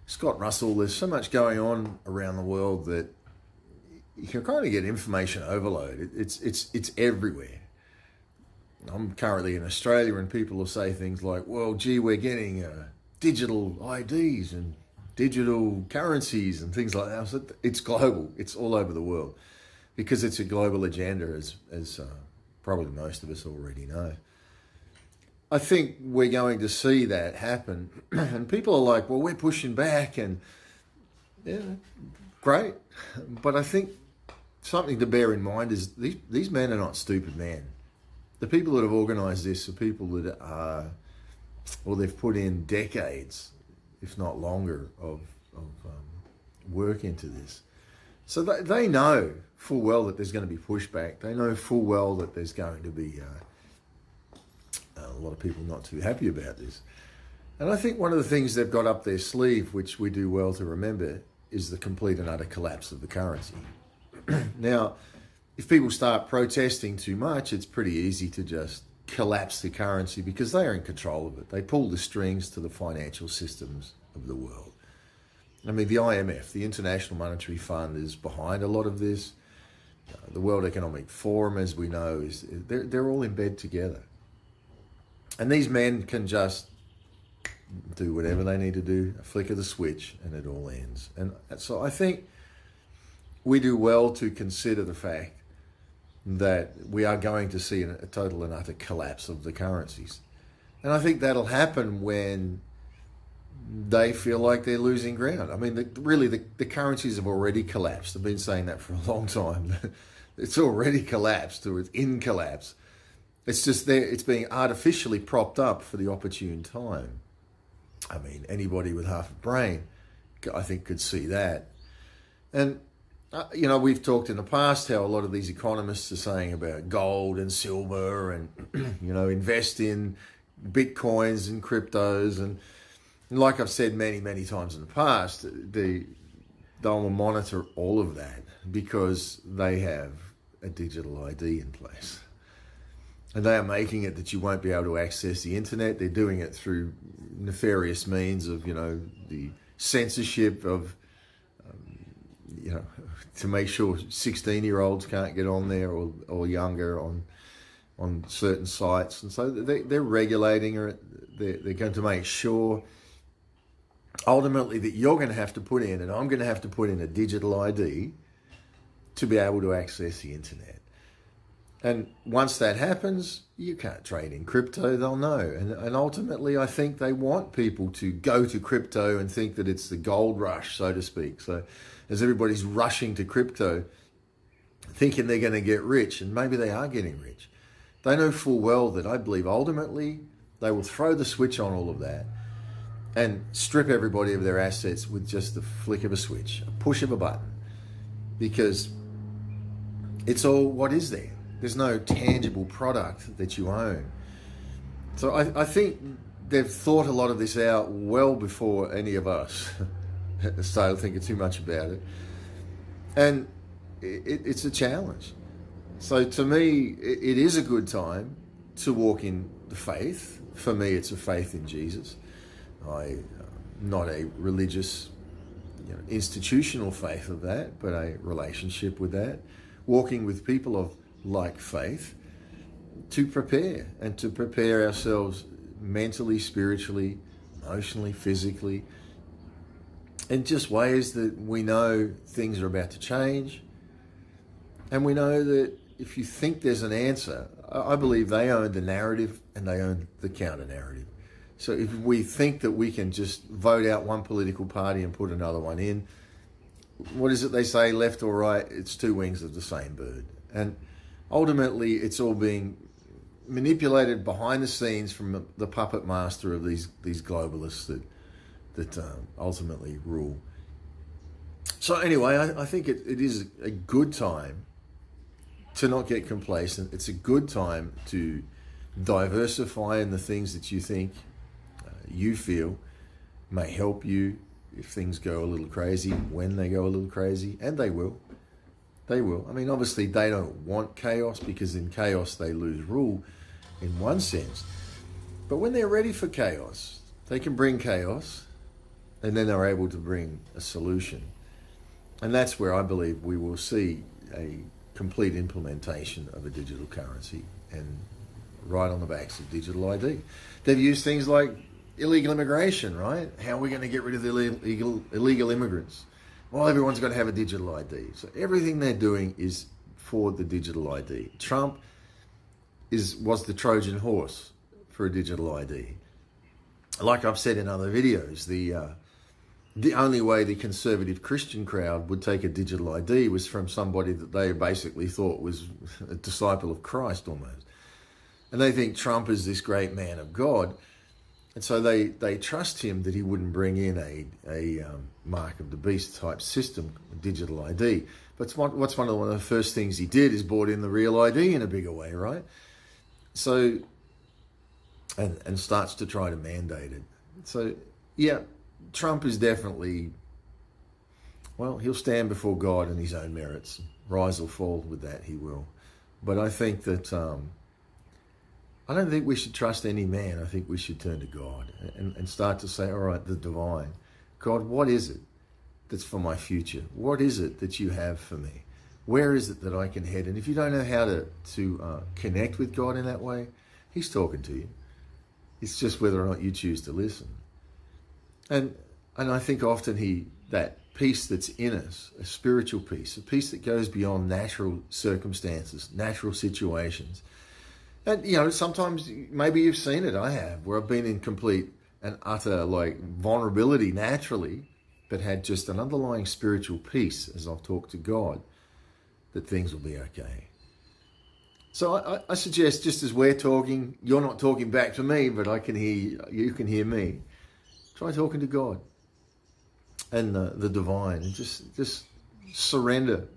Scott Russell, there's so much going on around the world that you can kind of get information overload. It's everywhere. I'm currently in Australia and people will say things like, well, gee, we're getting digital IDs and digital currencies and things like that. So it's global. It's all over the world because it's a global agenda, as probably most of us already know. I think we're going to see that happen. And people are like, well, we're pushing back and yeah, great. But I think something to bear in mind is these men are not stupid men. The people that have organised this are people that are, well, they've put in decades, if not longer, of work into this. So they know full well that there's going to be pushback. They know full well that there's going to be a lot of people not too happy about this. And I think one of the things they've got up their sleeve, which we do well to remember, is the complete and utter collapse of the currency. Now, if people start protesting too much, it's pretty easy to just collapse the currency because they are in control of it. They pull the strings to the financial systems of the world. I mean, the IMF, the International Monetary Fund, is behind a lot of this. The World Economic Forum, as we know, they're all in bed together. And these men can just do whatever they need to do, a flick of the switch, and it all ends. And so I think we do well to consider the fact that we are going to see a total and utter collapse of the currencies. And I think that'll happen when they feel like they're losing ground. I mean, the currencies have already collapsed. I've been saying that for a long time. It's already collapsed, or it's in collapse. It's just there. It's being artificially propped up for the opportune time. I mean, anybody with half a brain, I think, could see that. And we've talked in the past how a lot of these economists are saying about gold and silver and, invest in bitcoins and cryptos. And like I've said many, many times in the past, they'll monitor all of that because they have a digital ID in place. And they are making it that you won't be able to access the internet. They're doing it through nefarious means of, the censorship of, to make sure 16-year-olds can't get on there or younger on certain sites. And so they're regulating it. They're going to make sure ultimately that you're going to have to put in, and I'm going to have to put in a digital ID to be able to access the internet. And once that happens, you can't trade in crypto, they'll know. And ultimately, I think they want people to go to crypto and think that it's the gold rush, so to speak. So as everybody's rushing to crypto, thinking they're going to get rich, and maybe they are getting rich, they know full well that I believe ultimately they will throw the switch on all of that and strip everybody of their assets with just the flick of a switch, a push of a button, because it's all what is there. There's no tangible product that you own. So I think they've thought a lot of this out well before any of us started thinking too much about it. And it's a challenge. So to me, it is a good time to walk in the faith. For me, it's a faith in Jesus. Not a religious, institutional faith of that, but a relationship with that. Walking with people of like faith to prepare ourselves mentally, spiritually, emotionally, physically, in just ways that we know things are about to change. And we know that if you think there's an answer, I believe they own the narrative and they own the counter narrative. So if we think that we can just vote out one political party and put another one in, what is it they say, left or right? It's two wings of the same bird. And ultimately, it's all being manipulated behind the scenes from the puppet master of these globalists that ultimately rule. So anyway, I think it is a good time to not get complacent. It's a good time to diversify in the things that you think you feel may help you if things go a little crazy, when they go a little crazy, and they will. They will. I mean, obviously, they don't want chaos because in chaos they lose rule in one sense. But when they're ready for chaos, they can bring chaos. and then they're able to bring a solution. And that's where I believe we will see a complete implementation of a digital currency, and right on the backs of digital ID. They've used things like illegal immigration, right? How are we going to get rid of the illegal immigrants? Well, everyone's got to have a digital ID. So everything they're doing is for the digital ID. Trump was the Trojan horse for a digital ID. Like I've said in other videos, the only way the conservative Christian crowd would take a digital ID was from somebody that they basically thought was a disciple of Christ almost. And they think Trump is this great man of God. And so they trust him that he wouldn't bring in a mark of the beast type system, digital ID. But what's one of the first things he did is brought in the real ID in a bigger way, right? So, and starts to try to mandate it. So, yeah, Trump is definitely, well, he'll stand before God in his own merits. Rise or fall with that, he will. But I think that, I don't think we should trust any man. I think we should turn to God and start to say, all right, the divine. God, what is it that's for my future? What is it that you have for me? Where is it that I can head? And if you don't know how to connect with God in that way, he's talking to you. It's just whether or not you choose to listen. And I think often that peace that's in us, a spiritual peace, a peace that goes beyond natural circumstances, natural situations. And, sometimes maybe you've seen it, I have, where I've been in complete and utter vulnerability naturally, but had just an underlying spiritual peace as I've talked to God, that things will be okay. So I suggest, just as we're talking, you're not talking back to me, but I can hear you can hear me. Try talking to God and the divine, and just surrender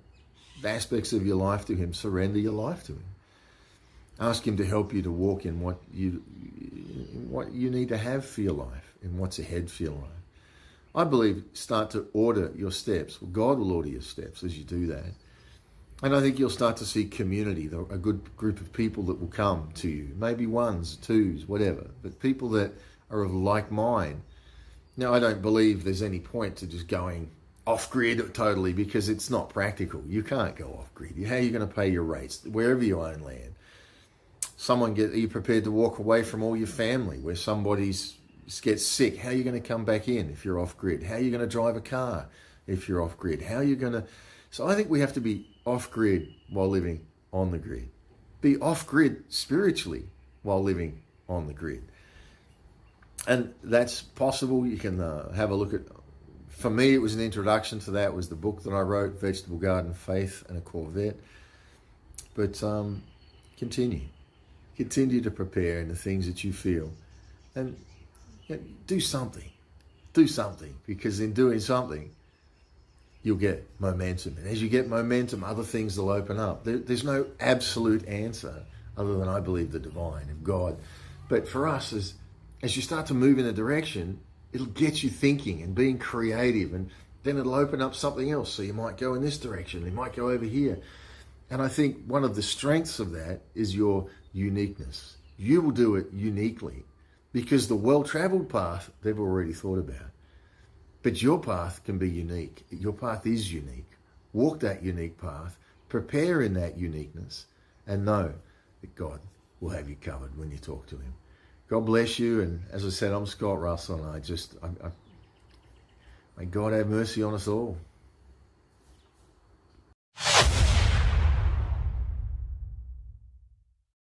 aspects of your life to him. Surrender your life to him. Ask him to help you to walk in what you need to have for your life, in what's ahead for your life. I believe start to order your steps. Well, God will order your steps as you do that. And I think you'll start to see community, a good group of people that will come to you, maybe ones, twos, whatever, but people that are of like mind. Now, I don't believe there's any point to just going off-grid totally, because it's not practical. You can't go off-grid. How are you going to pay your rates wherever you own land? Are you prepared to walk away from all your family where somebody gets sick? How are you going to come back in if you're off-grid? How are you going to drive a car if you're off-grid? How are you going to... So I think we have to be off-grid while living on the grid. Be off-grid spiritually while living on the grid. And that's possible. You can have a look at... For me, it was an introduction to that. It was the book that I wrote, Vegetable Garden, Faith and a Corvette. But continue. Continue to prepare in the things that you feel. And do something. Do something. Because in doing something, you'll get momentum. And as you get momentum, other things will open up. There's no absolute answer other than, I believe, the divine of God. But for us, as you start to move in a direction, it'll get you thinking and being creative. And then it'll open up something else. So you might go in this direction. You might go over here. And I think one of the strengths of that is your uniqueness. You will do it uniquely, because the well-traveled path they've already thought about. But your path can be unique. Your path is unique. Walk that unique path, prepare in that uniqueness, and know that God will have you covered when you talk to him. God bless you. And as I said, I'm Scott Russell, and may God have mercy on us all.